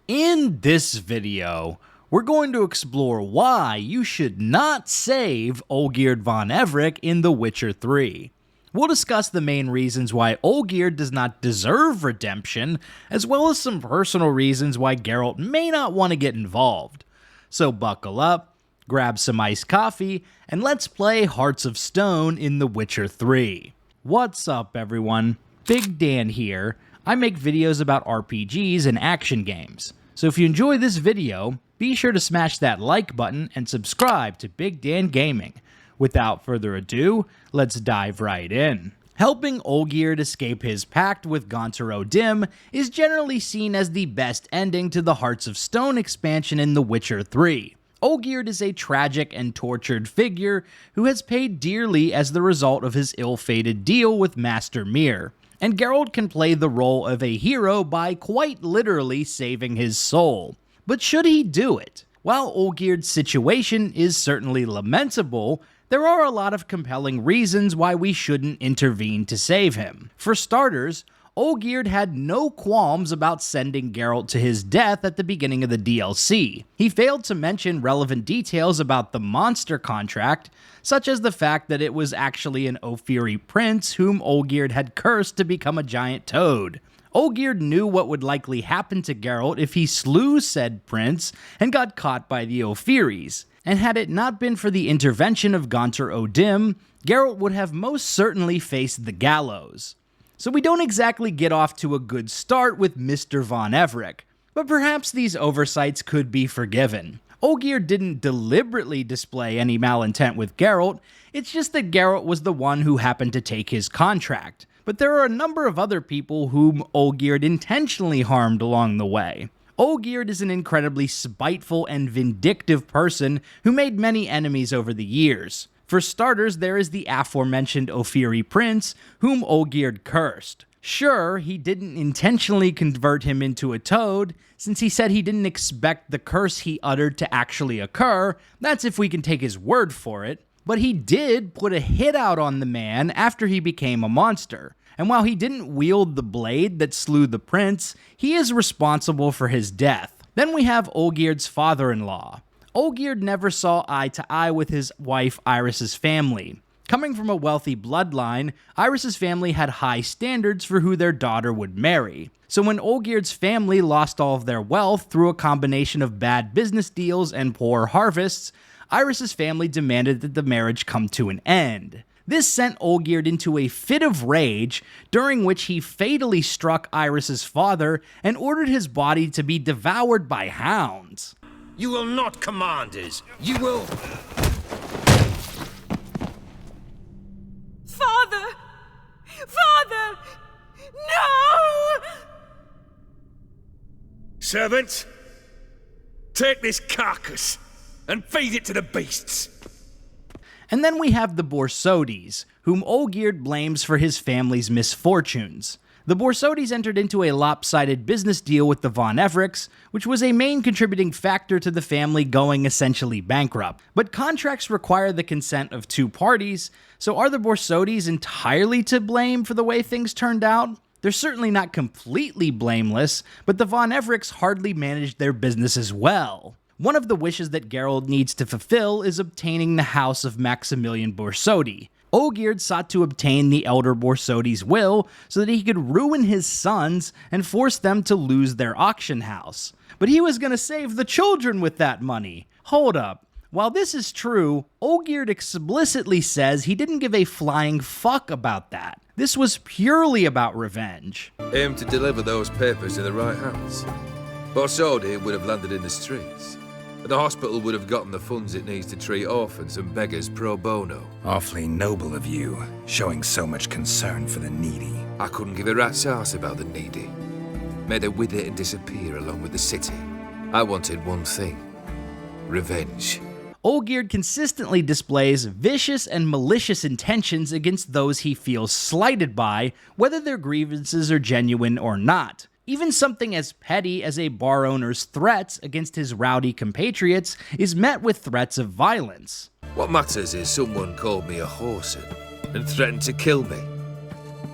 In this video, we're going to explore why you should not save Olgierd Von Everec in The Witcher 3. We'll discuss the main reasons why Olgierd does not deserve redemption, as well as some personal reasons why Geralt may not want to get involved. So buckle up, grab some iced coffee, and let's play Hearts of Stone in The Witcher 3. What's up, everyone? Big Dan here. I make videos about RPGs and action games. So if you enjoy this video, be sure to smash that like button and subscribe to Big Dan Gaming. Without further ado, let's dive right in. Helping Olgierd escape his pact with Gaunter O'Dimm is generally seen as the best ending to the Hearts of Stone expansion in The Witcher 3. Olgierd is a tragic and tortured figure who has paid dearly as the result of his ill-fated deal with Master Mir, and Geralt can play the role of a hero by quite literally saving his soul. But should he do it? While Olgierd's situation is certainly lamentable, there are a lot of compelling reasons why we shouldn't intervene to save him. For starters, Olgierd had no qualms about sending Geralt to his death at the beginning of the DLC. He failed to mention relevant details about the monster contract, such as the fact that it was actually an Ophiri prince whom Olgierd had cursed to become a giant toad. Olgierd knew what would likely happen to Geralt if he slew said prince and got caught by the Ophiris, and had it not been for the intervention of Gaunter O'Dimm, Geralt would have most certainly faced the gallows. So we don't exactly get off to a good start with Mr. Von Everec, but perhaps these oversights could be forgiven. Olgierd didn't deliberately display any malintent with Geralt, it's just that Geralt was the one who happened to take his contract, but there are a number of other people whom Olgierd intentionally harmed along the way. Olgierd is an incredibly spiteful and vindictive person who made many enemies over the years. For starters, there is the aforementioned Ophiri prince, whom Olgierd cursed. Sure, he didn't intentionally convert him into a toad, since he said he didn't expect the curse he uttered to actually occur, that's if we can take his word for it, but he did put a hit out on the man after he became a monster. And while he didn't wield the blade that slew the prince, he is responsible for his death. Then we have Olgierd's father-in-law. Olgierd never saw eye to eye with his wife Iris's family. Coming from a wealthy bloodline, Iris's family had high standards for who their daughter would marry. So when Olgierd's family lost all of their wealth through a combination of bad business deals and poor harvests, Iris's family demanded that the marriage come to an end. This sent Olgierd into a fit of rage, during which he fatally struck Iris's father and ordered his body to be devoured by hounds. You will not command us. You will... Father! Father! No! Servants, take this carcass and feed it to the beasts. And then we have the Borsodis, whom Olgierd blames for his family's misfortunes. The Borsodis entered into a lopsided business deal with the Von Everecs, which was a main contributing factor to the family going essentially bankrupt. But contracts require the consent of two parties, so are the Borsodis entirely to blame for the way things turned out? They're certainly not completely blameless, but the Von Everecs hardly managed their business as well. One of the wishes that Geralt needs to fulfill is obtaining the house of Maximilian Borsodi. Olgierd sought to obtain the elder Borsodi's will so that he could ruin his sons and force them to lose their auction house. But he was going to save the children with that money. Hold up. While this is true, Olgierd explicitly says he didn't give a flying fuck about that. This was purely about revenge. Aim to deliver those papers in the right hands. Borsodi would have landed in the streets. The hospital would have gotten the funds it needs to treat orphans and beggars pro bono. Awfully noble of you, showing so much concern for the needy. I couldn't give a rat's ass about the needy. Made her wither and disappear along with the city. I wanted one thing. Revenge. Olgierd consistently displays vicious and malicious intentions against those he feels slighted by, whether their grievances are genuine or not. Even something as petty as a bar owner's threats against his rowdy compatriots is met with threats of violence. What matters is someone called me a whoreson and threatened to kill me.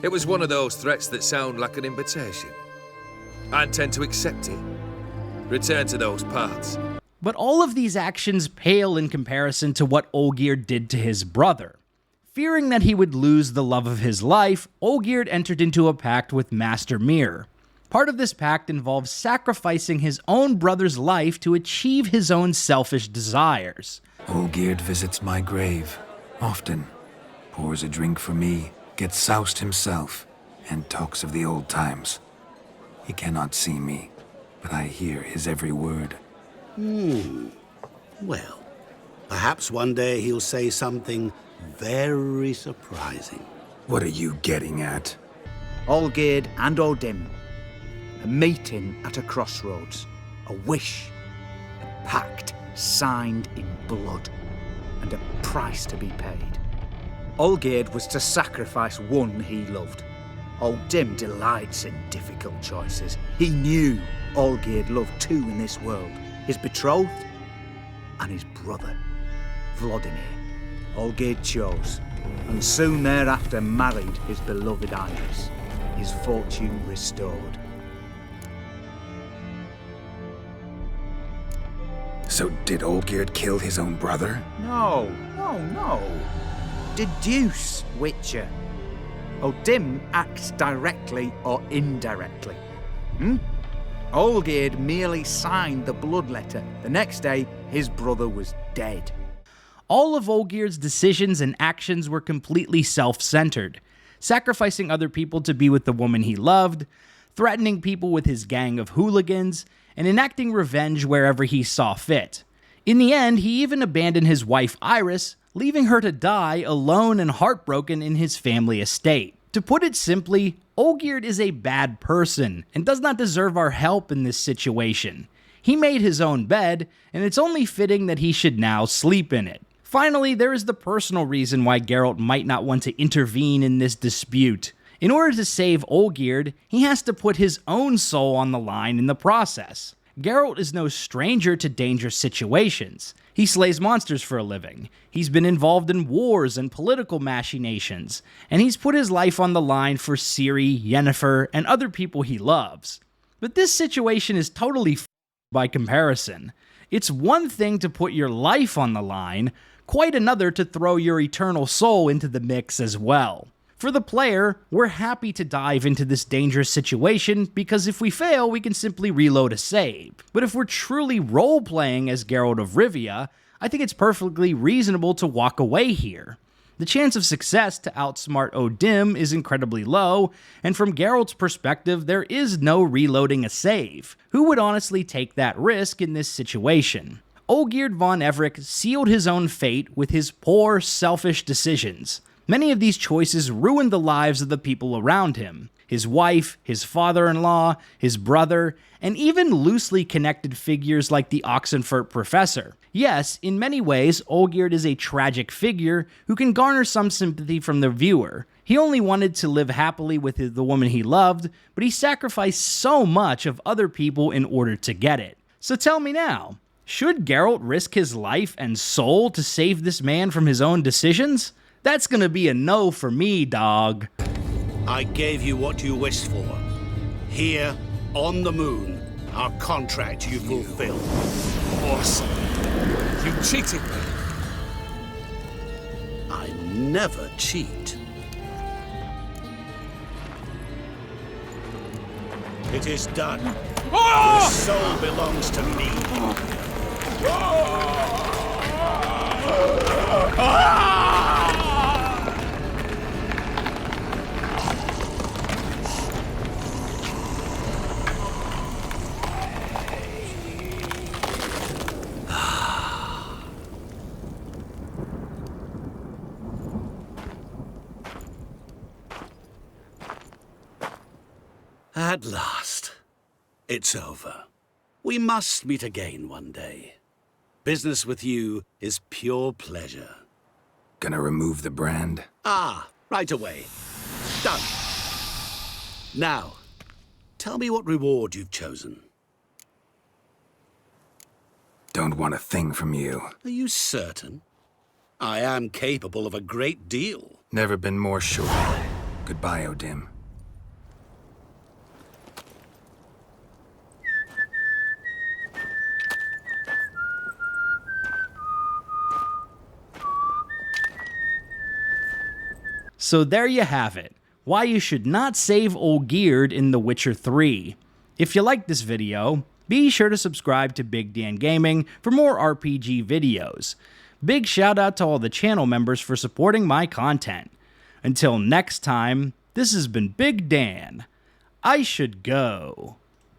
It was one of those threats that sound like an invitation. I intend to accept it. Return to those parts. But all of these actions pale in comparison to what Olgierd did to his brother. Fearing that he would lose the love of his life, Olgierd entered into a pact with Master Mir. Part of this pact involves sacrificing his own brother's life to achieve his own selfish desires. Olgierd visits my grave, often. Pours a drink for me, gets soused himself, and talks of the old times. He cannot see me, but I hear his every word. Well, perhaps one day he'll say something very surprising. What are you getting at? Olgierd and O'Dimm. A meeting at a crossroads. A wish. A pact signed in blood. And a price to be paid. Olgierd was to sacrifice one he loved. O'Dimm delights in difficult choices. He knew Olgierd loved two in this world. His betrothed and his brother, Vladimir. Olgierd chose, and soon thereafter married his beloved Iris, his fortune restored. So did Olgierd kill his own brother? No. Deduce, Witcher. O'Dimm acts directly or indirectly. Olgierd merely signed the blood letter. The next day, his brother was dead. All of Olgierd's decisions and actions were completely self-centered, sacrificing other people to be with the woman he loved, threatening people with his gang of hooligans, and enacting revenge wherever he saw fit. In the end, he even abandoned his wife Iris, leaving her to die alone and heartbroken in his family estate. To put it simply, Olgierd is a bad person and does not deserve our help in this situation. He made his own bed, and it's only fitting that he should now sleep in it. Finally, there is the personal reason why Geralt might not want to intervene in this dispute. In order to save Olgierd, he has to put his own soul on the line in the process. Geralt is no stranger to dangerous situations. He slays monsters for a living. He's been involved in wars and political machinations, and he's put his life on the line for Ciri, Yennefer, and other people he loves. But this situation is totally by comparison. It's one thing to put your life on the line, quite another to throw your eternal soul into the mix as well. For the player, we're happy to dive into this dangerous situation because if we fail, we can simply reload a save. But if we're truly role-playing as Geralt of Rivia, I think it's perfectly reasonable to walk away here. The chance of success to outsmart O'Dimm is incredibly low, and from Geralt's perspective, there is no reloading a save. Who would honestly take that risk in this situation? Olgierd Von Everec sealed his own fate with his poor, selfish decisions. Many of these choices ruined the lives of the people around him. His wife, his father-in-law, his brother, and even loosely connected figures like the Oxenfurt professor. Yes, in many ways, Olgierd is a tragic figure who can garner some sympathy from the viewer. He only wanted to live happily with the woman he loved, but he sacrificed so much of other people in order to get it. So tell me now, should Geralt risk his life and soul to save this man from his own decisions? That's gonna be a no for me, dog. I gave you what you wished for. Here, on the moon, our contract you fulfilled. Boss, you cheated me. I never cheat. It is done. Your soul belongs to me. At last, it's over. We must meet again one day. Business with you is pure pleasure. Gonna remove the brand? Ah, right away. Done. Now, tell me what reward you've chosen. Don't want a thing from you. Are you certain? I am capable of a great deal. Never been more sure. Goodbye, O'Dimm. So there you have it, why you should not save Olgierd in The Witcher 3. If you liked this video, be sure to subscribe to Big Dan Gaming for more RPG videos. Big shout out to all the channel members for supporting my content. Until next time, this has been Big Dan. I should go.